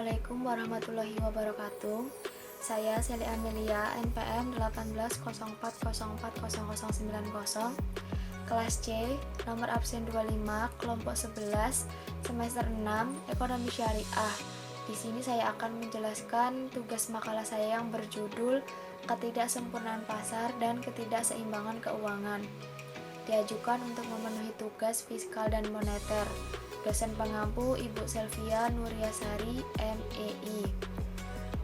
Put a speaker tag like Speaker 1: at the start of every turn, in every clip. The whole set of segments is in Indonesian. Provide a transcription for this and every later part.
Speaker 1: Assalamualaikum warahmatullahi wabarakatuh. Saya Seli Amelia, NPM 1804040090, kelas C, nomor absen 25, kelompok 11, semester 6, Ekonomi Syariah. Di sini saya akan menjelaskan tugas makalah saya yang berjudul Ketidaksempurnaan Pasar dan Ketidakseimbangan Keuangan. Diajukan untuk memenuhi tugas fiskal dan moneter. Dosen pengampu Ibu Selvia Nuriasari, MEI.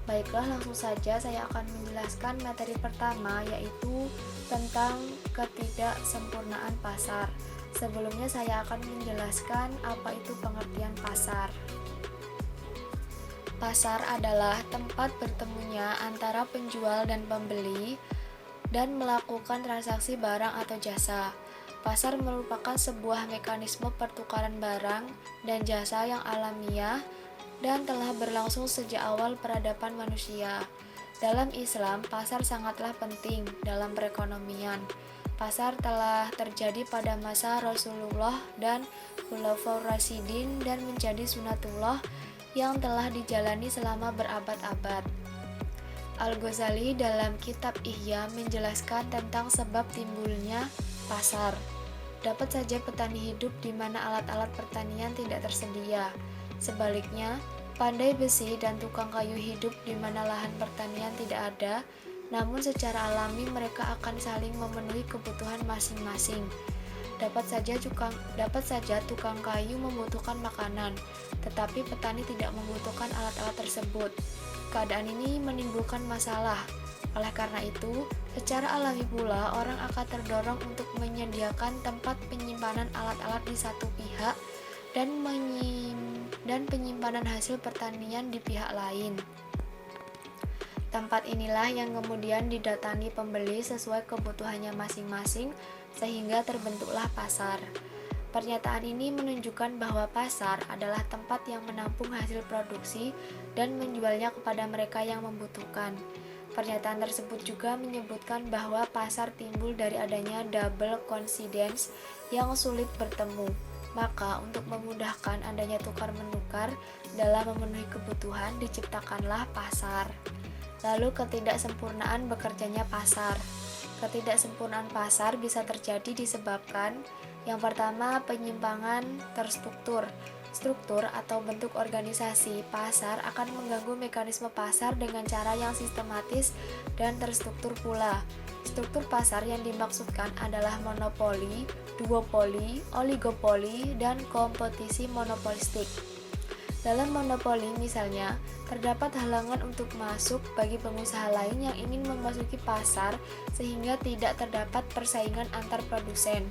Speaker 1: Baiklah, langsung saja saya akan menjelaskan materi pertama, yaitu tentang ketidaksempurnaan pasar. Sebelumnya saya akan menjelaskan apa itu pengertian pasar. Pasar adalah tempat bertemunya antara penjual dan pembeli dan melakukan transaksi barang atau jasa. Pasar merupakan sebuah mekanisme pertukaran barang dan jasa yang alamiah dan telah berlangsung sejak awal peradaban manusia. Dalam Islam, pasar sangatlah penting dalam perekonomian. Pasar telah terjadi pada masa Rasulullah dan Khulafaur Rasyidin dan menjadi sunatullah yang telah dijalani selama berabad-abad. Al-Ghazali dalam kitab Ihya menjelaskan tentang sebab timbulnya pasar. Dapat saja petani hidup di mana alat-alat pertanian tidak tersedia. Sebaliknya, pandai besi dan tukang kayu hidup di mana lahan pertanian tidak ada, namun secara alami mereka akan saling memenuhi kebutuhan masing-masing. Dapat saja tukang kayu membutuhkan makanan, tetapi petani tidak membutuhkan alat-alat tersebut. Keadaan ini menimbulkan masalah. Oleh karena itu, secara alami pula orang akan terdorong untuk menyediakan tempat penyimpanan alat-alat di satu pihak dan penyimpanan hasil pertanian di pihak lain. Tempat inilah yang kemudian didatangi pembeli sesuai kebutuhannya masing-masing sehingga terbentuklah pasar. Pernyataan ini menunjukkan bahwa pasar adalah tempat yang menampung hasil produksi dan menjualnya kepada mereka yang membutuhkan. Pernyataan tersebut juga menyebutkan bahwa pasar timbul dari adanya double coincidence yang sulit bertemu. Maka untuk memudahkan adanya tukar-menukar dalam memenuhi kebutuhan diciptakanlah pasar. Lalu ketidaksempurnaan bekerjanya pasar. Ketidaksempurnaan pasar bisa terjadi disebabkan yang pertama, penyimpangan terstruktur. Struktur atau bentuk organisasi pasar akan mengganggu mekanisme pasar dengan cara yang sistematis dan terstruktur pula. Struktur pasar yang dimaksudkan adalah monopoli, duopoli, oligopoli, dan kompetisi monopolistik. Dalam monopoli misalnya, terdapat halangan untuk masuk bagi pengusaha lain yang ingin memasuki pasar sehingga tidak terdapat persaingan antar produsen.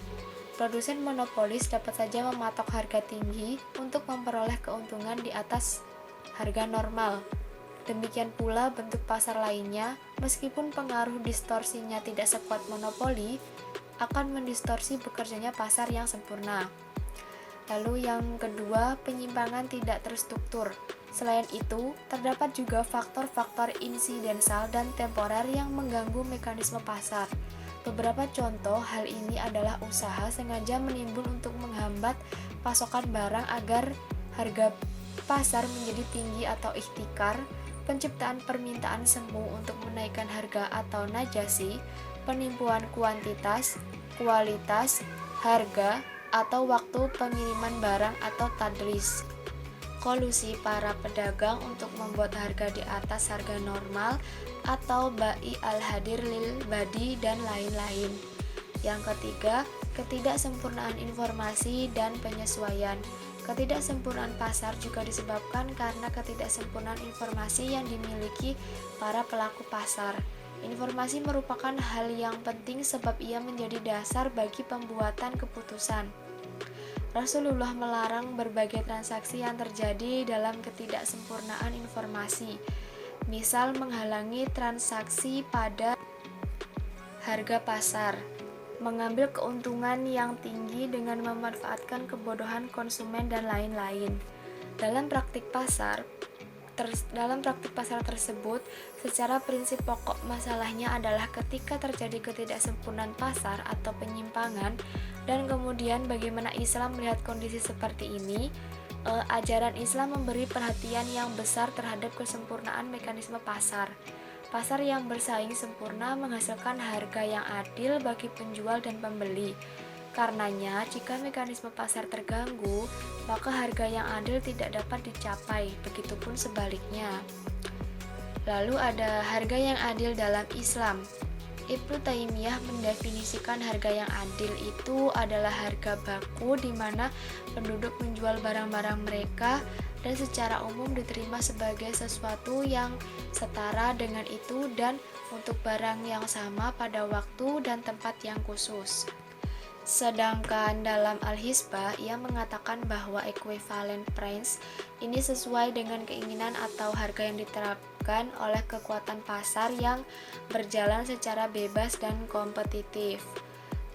Speaker 1: Produsen monopolis dapat saja mematok harga tinggi untuk memperoleh keuntungan di atas harga normal. Demikian pula bentuk pasar lainnya, meskipun pengaruh distorsinya tidak sekuat monopoli, akan mendistorsi bekerjanya pasar yang sempurna. Lalu yang kedua, penyimpangan tidak terstruktur. Selain itu, terdapat juga faktor-faktor insidensal dan temporer yang mengganggu mekanisme pasar. Beberapa contoh hal ini adalah usaha sengaja menimbun untuk menghambat pasokan barang agar harga pasar menjadi tinggi atau ihtikar, penciptaan permintaan semu untuk menaikkan harga atau najasi, penipuan kuantitas, kualitas, harga, atau waktu pengiriman barang atau tadlis. Kolusi para pedagang untuk membuat harga di atas harga normal atau bai al-hadir lil badi dan lain-lain. Yang ketiga, ketidaksempurnaan informasi dan penyesuaian. Ketidaksempurnaan pasar juga disebabkan karena ketidaksempurnaan informasi yang dimiliki para pelaku pasar. Informasi merupakan hal yang penting sebab ia menjadi dasar bagi pembuatan keputusan. Rasulullah melarang berbagai transaksi yang terjadi dalam ketidaksempurnaan informasi. Misal menghalangi transaksi pada harga pasar, mengambil keuntungan yang tinggi dengan memanfaatkan kebodohan konsumen dan lain-lain. Dalam praktik pasar tersebut, secara prinsip pokok masalahnya adalah ketika terjadi ketidaksempurnaan pasar atau penyimpangan, dan kemudian bagaimana Islam melihat kondisi seperti ini. Ajaran Islam memberi perhatian yang besar terhadap kesempurnaan mekanisme pasar. Pasar yang bersaing sempurna menghasilkan harga yang adil bagi penjual dan pembeli. Karenanya, jika mekanisme pasar terganggu, maka harga yang adil tidak dapat dicapai, begitupun sebaliknya. Lalu ada harga yang adil dalam Islam. Ibnu Taimiyah mendefinisikan harga yang adil itu adalah harga baku di mana penduduk menjual barang-barang mereka dan secara umum diterima sebagai sesuatu yang setara dengan itu dan untuk barang yang sama pada waktu dan tempat yang khusus. Sedangkan dalam Al-Hisbah, ia mengatakan bahwa equivalent price ini sesuai dengan keinginan atau harga yang diterapkan oleh kekuatan pasar yang berjalan secara bebas dan kompetitif.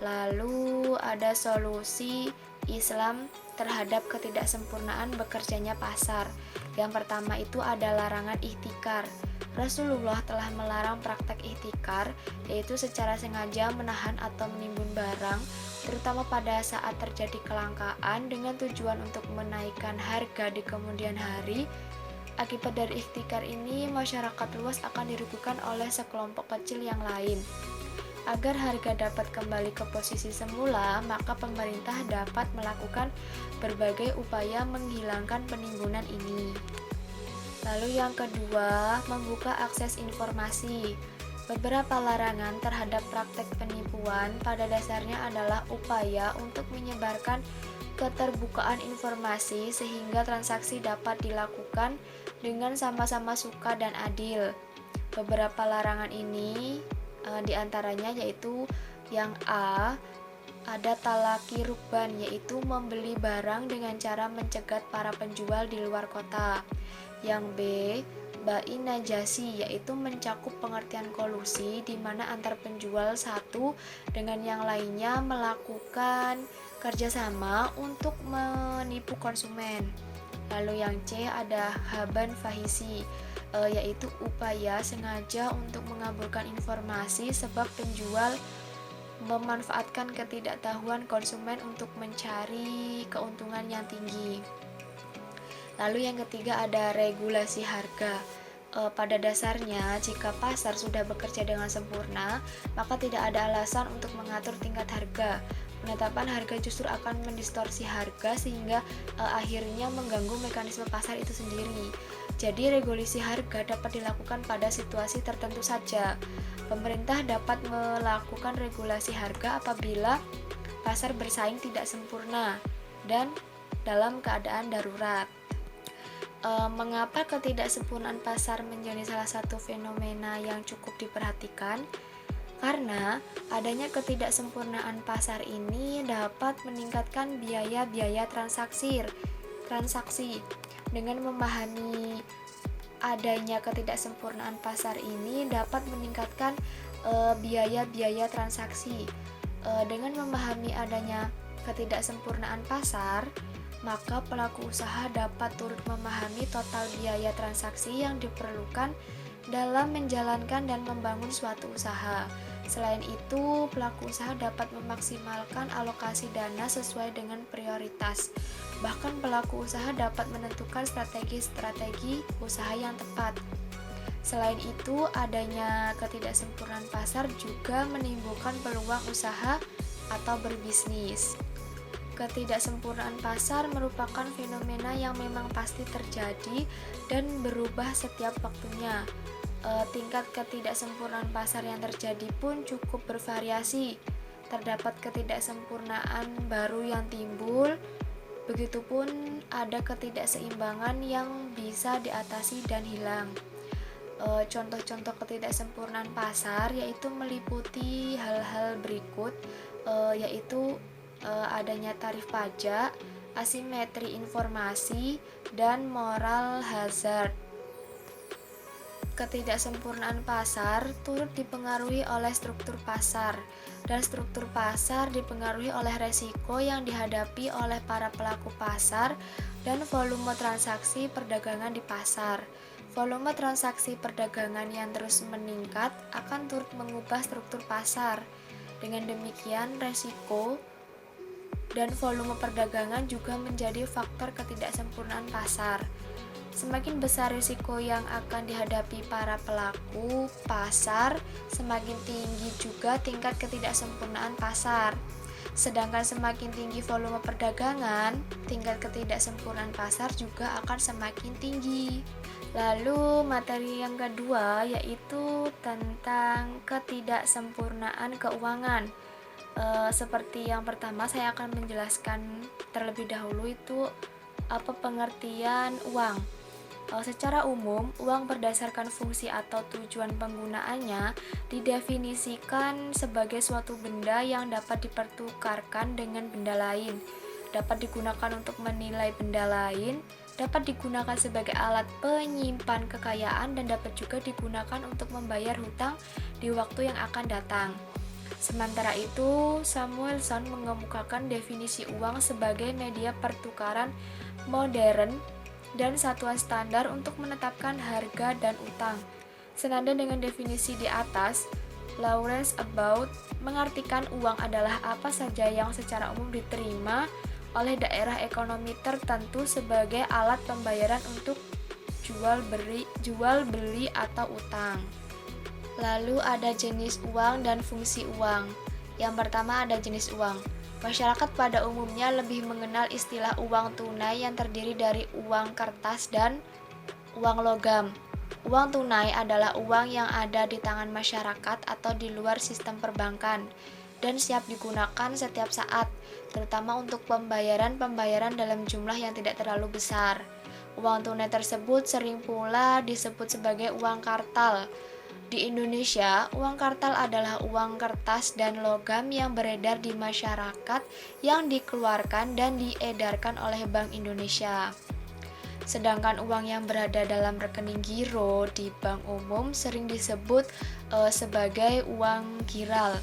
Speaker 1: Lalu ada solusi Islam terhadap ketidaksempurnaan bekerjanya pasar. Yang pertama itu ada larangan ihtikar. Rasulullah telah melarang praktek ihtikar, yaitu secara sengaja menahan atau menimbun barang, terutama pada saat terjadi kelangkaan dengan tujuan untuk menaikkan harga di kemudian hari. Akibat dari ihtikar ini, masyarakat luas akan dirugikan oleh sekelompok kecil yang lain. Agar harga dapat kembali ke posisi semula, maka pemerintah dapat melakukan berbagai upaya menghilangkan penimbunan ini. Lalu yang kedua, membuka akses informasi. Beberapa larangan terhadap praktek penipuan pada dasarnya adalah upaya untuk menyebarkan keterbukaan informasi sehingga transaksi dapat dilakukan dengan sama-sama suka dan adil. Beberapa larangan ini diantaranya yaitu yang A, ada talaki rukban, yaitu membeli barang dengan cara mencegat para penjual di luar kota. Yang B, bai najasi, yaitu mencakup pengertian kolusi di mana antar penjual satu dengan yang lainnya melakukan kerjasama untuk menipu konsumen. Lalu yang C ada haban fahisi, yaitu upaya sengaja untuk mengabulkan informasi sebab penjual memanfaatkan ketidaktahuan konsumen untuk mencari keuntungan yang tinggi. Lalu yang ketiga ada regulasi harga. Pada dasarnya, jika pasar sudah bekerja dengan sempurna, maka tidak ada alasan untuk mengatur tingkat harga. Penetapan harga justru akan mendistorsi harga sehingga akhirnya mengganggu mekanisme pasar itu sendiri. Jadi regulasi harga dapat dilakukan pada situasi tertentu saja. Pemerintah dapat melakukan regulasi harga apabila pasar bersaing tidak sempurna dan dalam keadaan darurat. Mengapa ketidaksempurnaan pasar menjadi salah satu fenomena yang cukup diperhatikan? Karena adanya ketidaksempurnaan pasar ini dapat meningkatkan biaya-biaya transaksi. Dengan memahami adanya ketidaksempurnaan pasar ini dapat meningkatkan biaya-biaya transaksi. Dengan memahami adanya ketidaksempurnaan pasar, maka pelaku usaha dapat turut memahami total biaya transaksi yang diperlukan dalam menjalankan dan membangun suatu usaha. Selain itu, pelaku usaha dapat memaksimalkan alokasi dana sesuai dengan prioritas. Bahkan pelaku usaha dapat menentukan strategi usaha yang tepat. Selain itu, adanya ketidaksempurnaan pasar juga menimbulkan peluang usaha atau berbisnis. Ketidaksempurnaan pasar merupakan fenomena yang memang pasti terjadi dan berubah setiap waktunya. Tingkat ketidaksempurnaan pasar yang terjadi pun cukup bervariasi. Terdapat ketidaksempurnaan baru yang timbul, begitupun ada ketidakseimbangan yang bisa diatasi dan hilang. Contoh-contoh ketidaksempurnaan pasar yaitu meliputi hal-hal berikut, yaitu adanya tarif pajak, asimetri informasi, dan moral hazard. Ketidaksempurnaan pasar turut dipengaruhi oleh struktur pasar, dan struktur pasar dipengaruhi oleh resiko yang dihadapi oleh para pelaku pasar dan volume transaksi perdagangan di pasar. Volume transaksi perdagangan yang terus meningkat akan turut mengubah struktur pasar. Dengan demikian, resiko dan volume perdagangan juga menjadi faktor ketidaksempurnaan pasar. Semakin besar risiko yang akan dihadapi para pelaku pasar, semakin tinggi juga tingkat ketidaksempurnaan pasar. Sedangkan semakin tinggi volume perdagangan, tingkat ketidaksempurnaan pasar juga akan semakin tinggi. Lalu materi yang kedua yaitu tentang ketidaksempurnaan keuangan. Seperti yang pertama, saya akan menjelaskan terlebih dahulu itu apa pengertian uang. Secara umum, uang berdasarkan fungsi atau tujuan penggunaannya didefinisikan sebagai suatu benda yang dapat dipertukarkan dengan benda lain, dapat digunakan untuk menilai benda lain, dapat digunakan sebagai alat penyimpan kekayaan, dan dapat juga digunakan untuk membayar hutang di waktu yang akan datang. Sementara itu, Samuelson mengemukakan definisi uang sebagai media pertukaran modern dan satuan standar untuk menetapkan harga dan utang. Senada dengan definisi di atas, Lawrence About mengartikan uang adalah apa saja yang secara umum diterima oleh daerah ekonomi tertentu sebagai alat pembayaran untuk jual beli atau utang. Lalu ada jenis uang dan fungsi uang. Yang pertama ada jenis uang. Masyarakat pada umumnya lebih mengenal istilah uang tunai yang terdiri dari uang kertas dan uang logam. Uang tunai adalah uang yang ada di tangan masyarakat atau di luar sistem perbankan dan siap digunakan setiap saat, terutama untuk pembayaran dalam jumlah yang tidak terlalu besar. Uang tunai tersebut sering pula disebut sebagai uang kartal. Di Indonesia, uang kartal adalah uang kertas dan logam yang beredar di masyarakat yang dikeluarkan dan diedarkan oleh Bank Indonesia. Sedangkan uang yang berada dalam rekening giro di bank umum sering disebut sebagai uang giral.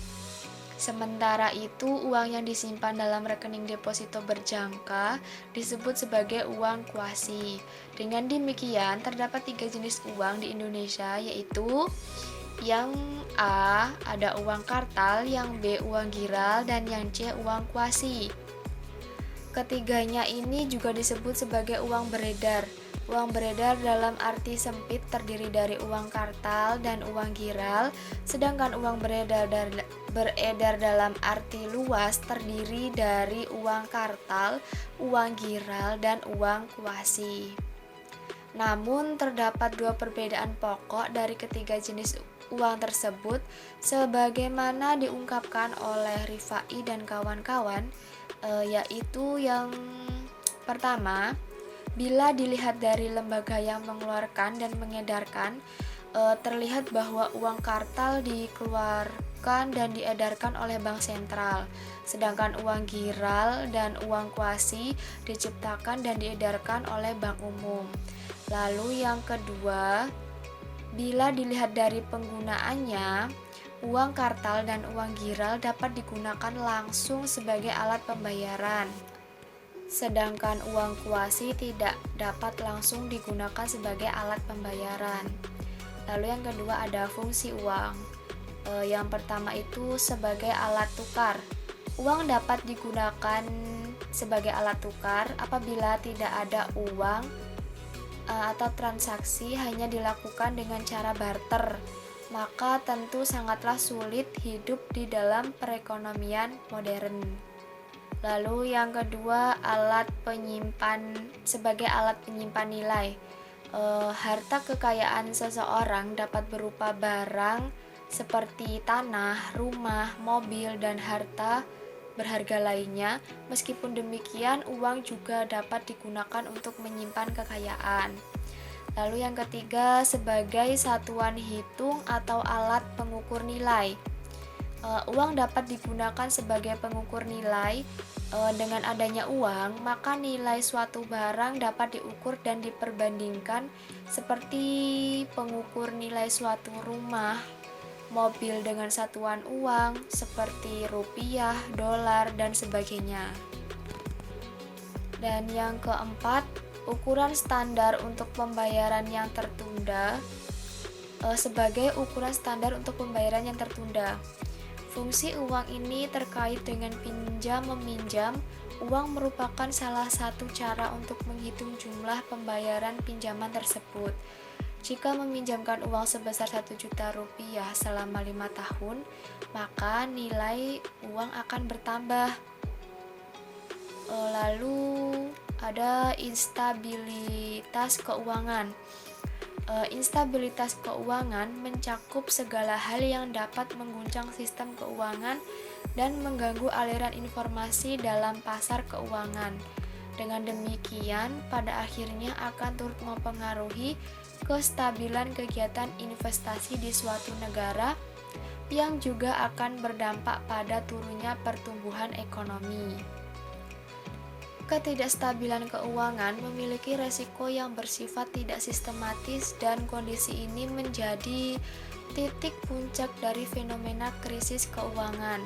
Speaker 1: Sementara itu, uang yang disimpan dalam rekening deposito berjangka disebut sebagai uang kuasi. Dengan demikian, terdapat 3 jenis uang di Indonesia, yaitu yang A, ada uang kartal, yang B, uang giral, dan yang C, uang kuasi. Ketiganya ini juga disebut sebagai uang beredar. Uang beredar dalam arti sempit terdiri dari uang kartal dan uang giral, sedangkan uang beredar dalam arti luas terdiri dari uang kartal, uang giral, dan uang kuasi. Namun terdapat 2 perbedaan pokok dari ketiga jenis uang tersebut sebagaimana diungkapkan oleh Rifai dan kawan-kawan, yaitu yang pertama, bila dilihat dari lembaga yang mengeluarkan dan mengedarkan, terlihat bahwa uang kartal dikeluarkan dan diedarkan oleh bank sentral, sedangkan uang giral dan uang kuasi diciptakan dan diedarkan oleh bank umum. Lalu yang kedua, bila dilihat dari penggunaannya, uang kartal dan uang giral dapat digunakan langsung sebagai alat pembayaran, sedangkan uang kuasi tidak dapat langsung digunakan sebagai alat pembayaran. Lalu yang kedua ada fungsi uang. Yang pertama itu sebagai alat tukar. Uang dapat digunakan sebagai alat tukar apabila tidak ada uang atau transaksi hanya dilakukan dengan cara barter, maka tentu sangatlah sulit hidup di dalam perekonomian modern. Lalu yang kedua, sebagai alat penyimpan nilai. Harta kekayaan seseorang dapat berupa barang seperti tanah, rumah, mobil, dan harta berharga lainnya. Meskipun demikian, uang juga dapat digunakan untuk menyimpan kekayaan. Lalu yang ketiga, sebagai satuan hitung atau alat pengukur nilai. Uang dapat digunakan sebagai pengukur nilai. Dengan adanya uang, maka nilai suatu barang dapat diukur dan diperbandingkan, seperti pengukur nilai suatu rumah, mobil dengan satuan uang seperti rupiah, dolar, dan sebagainya. Dan yang keempat, ukuran standar untuk pembayaran yang tertunda. Sebagai ukuran standar untuk pembayaran yang tertunda, fungsi uang ini terkait dengan pinjam-meminjam, uang merupakan salah satu cara untuk menghitung jumlah pembayaran pinjaman tersebut. Jika meminjamkan uang sebesar 1 juta rupiah selama 5 tahun, maka nilai uang akan bertambah. Lalu ada instabilitas keuangan. Instabilitas keuangan mencakup segala hal yang dapat mengguncang sistem keuangan dan mengganggu aliran informasi dalam pasar keuangan. Dengan demikian, pada akhirnya akan turut mempengaruhi kestabilan kegiatan investasi di suatu negara yang juga akan berdampak pada turunnya pertumbuhan ekonomi. Ketidakstabilan keuangan memiliki resiko yang bersifat tidak sistematis dan kondisi ini menjadi titik puncak dari fenomena krisis keuangan.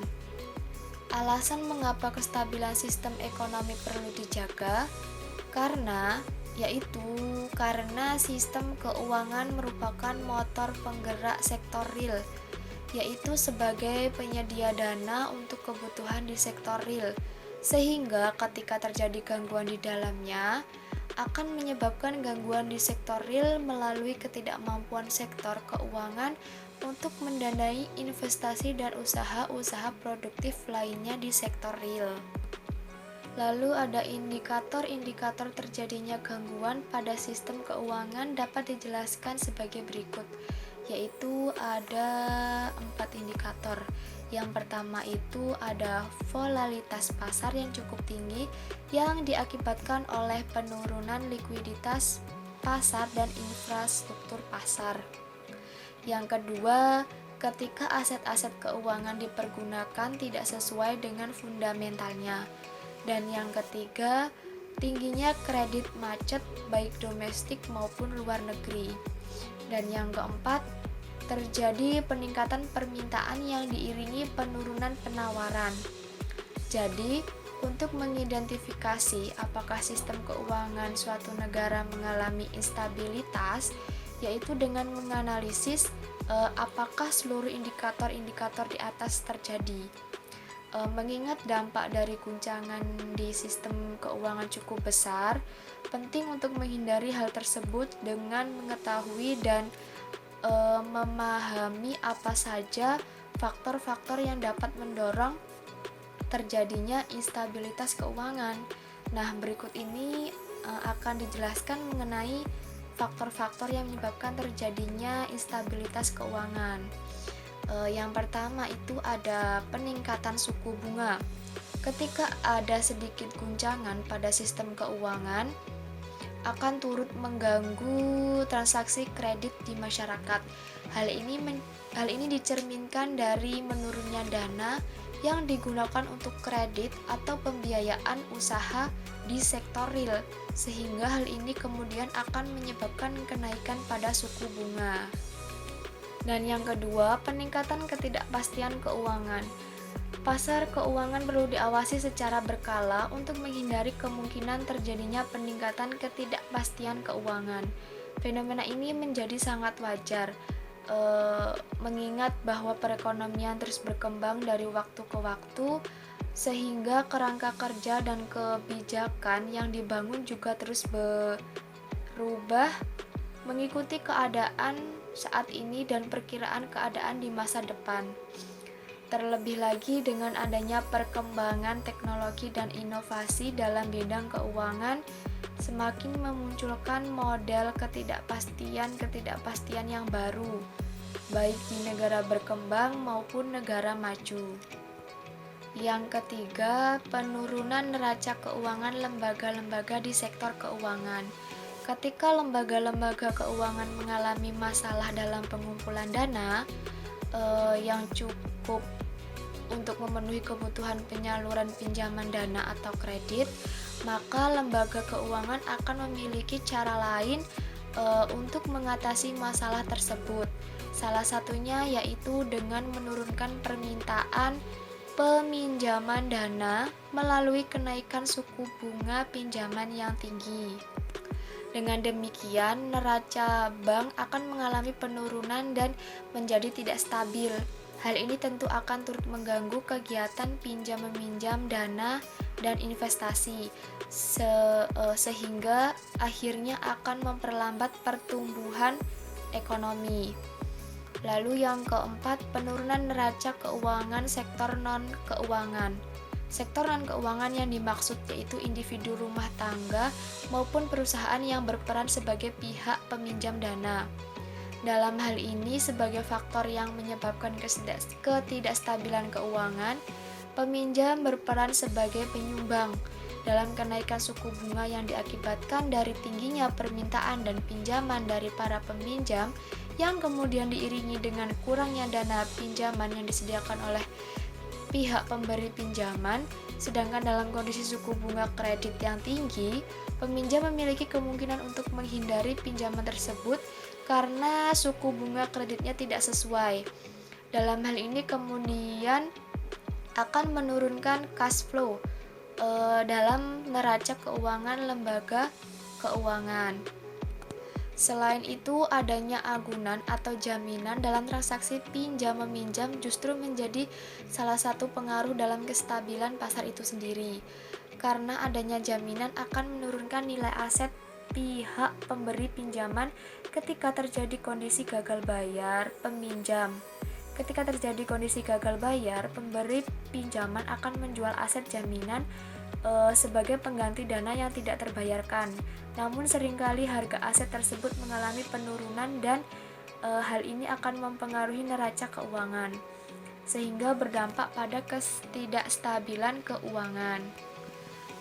Speaker 1: Alasan mengapa kestabilan sistem ekonomi perlu dijaga yaitu karena sistem keuangan merupakan motor penggerak sektor real, yaitu sebagai penyedia dana untuk kebutuhan di sektor real, sehingga ketika terjadi gangguan di dalamnya akan menyebabkan gangguan di sektor real melalui ketidakmampuan sektor keuangan untuk mendanai investasi dan usaha-usaha produktif lainnya di sektor real. Lalu ada indikator-indikator terjadinya gangguan pada sistem keuangan dapat dijelaskan sebagai berikut, yaitu ada 4 indikator. Yang pertama itu ada volatilitas pasar yang cukup tinggi yang diakibatkan oleh penurunan likuiditas pasar dan infrastruktur pasar. Yang kedua, ketika aset-aset keuangan dipergunakan tidak sesuai dengan fundamentalnya. Dan yang ketiga, tingginya kredit macet baik domestik maupun luar negeri. Dan yang keempat, terjadi peningkatan permintaan yang diiringi penurunan penawaran. Jadi, untuk mengidentifikasi apakah sistem keuangan suatu negara mengalami instabilitas, yaitu dengan menganalisis apakah seluruh indikator-indikator di atas terjadi. Mengingat dampak dari guncangan di sistem keuangan cukup besar, penting untuk menghindari hal tersebut dengan mengetahui dan memahami apa saja faktor-faktor yang dapat mendorong terjadinya instabilitas keuangan. Nah, berikut ini akan dijelaskan mengenai faktor-faktor yang menyebabkan terjadinya instabilitas keuangan. Yang pertama itu ada peningkatan suku bunga. Ketika ada sedikit guncangan pada sistem keuangan, akan turut mengganggu transaksi kredit di masyarakat. Hal ini dicerminkan dari menurunnya dana yang digunakan untuk kredit atau pembiayaan usaha di sektor real, sehingga hal ini kemudian akan menyebabkan kenaikan pada suku bunga. Dan yang kedua, peningkatan ketidakpastian keuangan. Pasar keuangan perlu diawasi secara berkala untuk menghindari kemungkinan terjadinya peningkatan ketidakpastian keuangan. Fenomena ini menjadi sangat wajar, mengingat bahwa perekonomian terus berkembang dari waktu ke waktu, sehingga kerangka kerja dan kebijakan yang dibangun juga terus berubah mengikuti keadaan saat ini dan perkiraan keadaan di masa depan. Terlebih lagi dengan adanya perkembangan teknologi dan inovasi dalam bidang keuangan semakin memunculkan model ketidakpastian yang baru, baik di negara berkembang maupun negara maju. Yang ketiga, penurunan neraca keuangan lembaga-lembaga di sektor keuangan. Ketika lembaga-lembaga keuangan mengalami masalah dalam pengumpulan dana yang cukup untuk memenuhi kebutuhan penyaluran pinjaman dana atau kredit, maka lembaga keuangan akan memiliki cara lain untuk mengatasi masalah tersebut. Salah satunya yaitu dengan menurunkan permintaan peminjaman dana melalui kenaikan suku bunga pinjaman yang tinggi. Dengan demikian, neraca bank akan mengalami penurunan dan menjadi tidak stabil. Hal ini tentu akan turut mengganggu kegiatan pinjam-meminjam dana dan investasi, sehingga akhirnya akan memperlambat pertumbuhan ekonomi. Lalu yang keempat, penurunan neraca keuangan sektor non-keuangan. Sektor non-keuangan yang dimaksud yaitu individu rumah tangga maupun perusahaan yang berperan sebagai pihak peminjam dana. Dalam hal ini, sebagai faktor yang menyebabkan ketidakstabilan keuangan, peminjam berperan sebagai penyumbang dalam kenaikan suku bunga yang diakibatkan dari tingginya permintaan dan pinjaman dari para peminjam, yang kemudian diiringi dengan kurangnya dana pinjaman yang disediakan oleh pihak pemberi pinjaman. Sedangkan dalam kondisi suku bunga kredit yang tinggi, peminjam memiliki kemungkinan untuk menghindari pinjaman tersebut karena suku bunga kreditnya tidak sesuai. Dalam hal ini kemudian akan menurunkan cash flow dalam neraca keuangan lembaga keuangan. Selain itu, adanya agunan atau jaminan dalam transaksi pinjam-meminjam justru menjadi salah satu pengaruh dalam kestabilan pasar itu sendiri. Karena adanya jaminan akan menurunkan nilai aset pihak pemberi pinjaman ketika terjadi kondisi gagal bayar peminjam. Ketika terjadi kondisi gagal bayar, pemberi pinjaman akan menjual aset jaminan sebagai pengganti dana yang tidak terbayarkan. Namun seringkali harga aset tersebut mengalami penurunan dan hal ini akan mempengaruhi neraca keuangan, sehingga berdampak pada ketidakstabilan keuangan.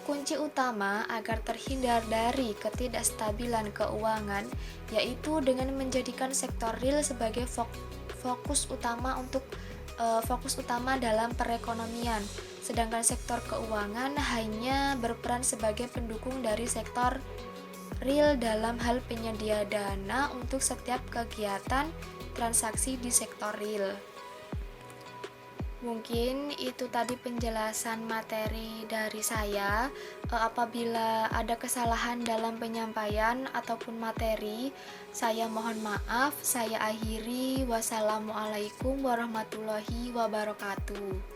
Speaker 1: Kunci utama agar terhindar dari ketidakstabilan keuangan yaitu dengan menjadikan sektor real sebagai fokus utama dalam perekonomian, sedangkan sektor keuangan hanya berperan sebagai pendukung dari sektor real dalam hal penyedia dana untuk setiap kegiatan transaksi di sektor real. Mungkin itu tadi penjelasan materi dari saya. Apabila ada kesalahan dalam penyampaian ataupun materi, saya mohon maaf. Saya akhiri. Wassalamualaikum warahmatullahi wabarakatuh.